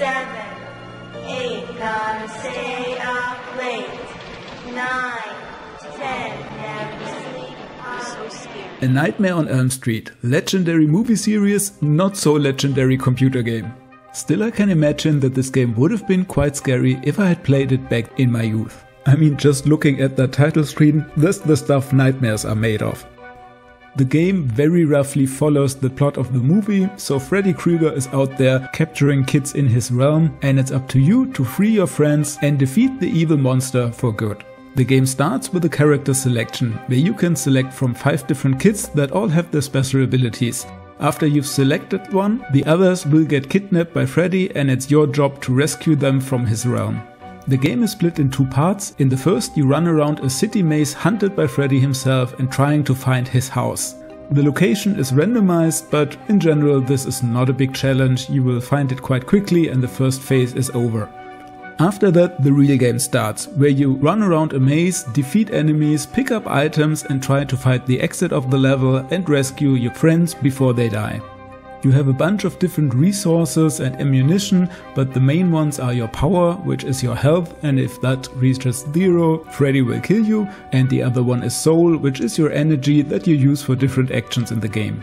7, 8, gotta stay up late, 9, 10, never sleep, I'm so scared. A Nightmare on Elm Street, legendary movie series, not so legendary computer game. Still, I can imagine that this game would have been quite scary if I had played it back in my youth. I mean, just looking at that title screen, that's the stuff nightmares are made of. The game very roughly follows the plot of the movie, so Freddy Krueger is out there capturing kids in his realm, and it's up to you to free your friends and defeat the evil monster for good. The game starts with a character selection, where you can select from 5 different kids that all have their special abilities. After you've selected one, the others will get kidnapped by Freddy and it's your job to rescue them from his realm. The game is split in 2 parts. In the first, you run around a city maze hunted by Freddy himself and trying to find his house. The location is randomized, but in general this is not a big challenge. You will find it quite quickly and the first phase is over. After that, the real game starts, where you run around a maze, defeat enemies, pick up items and try to find the exit of the level and rescue your friends before they die. You have a bunch of different resources and ammunition, but the main ones are your power, which is your health, and if that reaches 0, Freddy will kill you, and the other one is soul, which is your energy that you use for different actions in the game.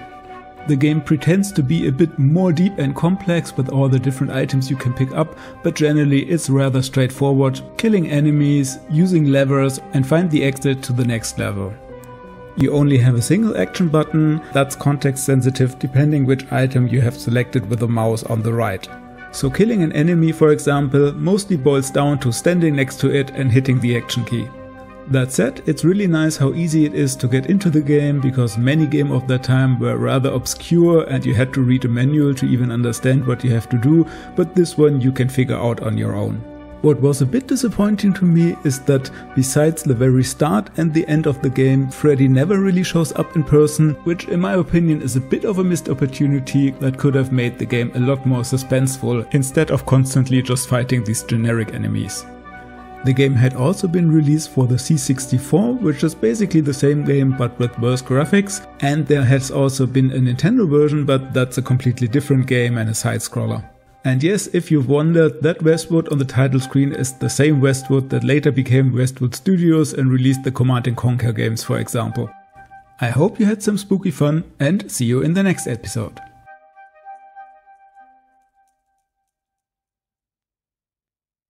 The game pretends to be a bit more deep and complex with all the different items you can pick up, but generally it's rather straightforward, killing enemies, using levers and find the exit to the next level. You only have a single action button that's context sensitive depending which item you have selected with the mouse on the right. So killing an enemy, for example, mostly boils down to standing next to it and hitting the action key. That said, it's really nice how easy it is to get into the game, because many games of that time were rather obscure and you had to read a manual to even understand what you have to do, but this one you can figure out on your own. What was a bit disappointing to me is that besides the very start and the end of the game, Freddy never really shows up in person, which in my opinion is a bit of a missed opportunity that could have made the game a lot more suspenseful instead of constantly just fighting these generic enemies. The game had also been released for the C64, which is basically the same game but with worse graphics, and there has also been a Nintendo version, but that's a completely different game and a side-scroller. And yes, if you've wondered, that Westwood on the title screen is the same Westwood that later became Westwood Studios and released the Command & Conquer games, for example. I hope you had some spooky fun and see you in the next episode.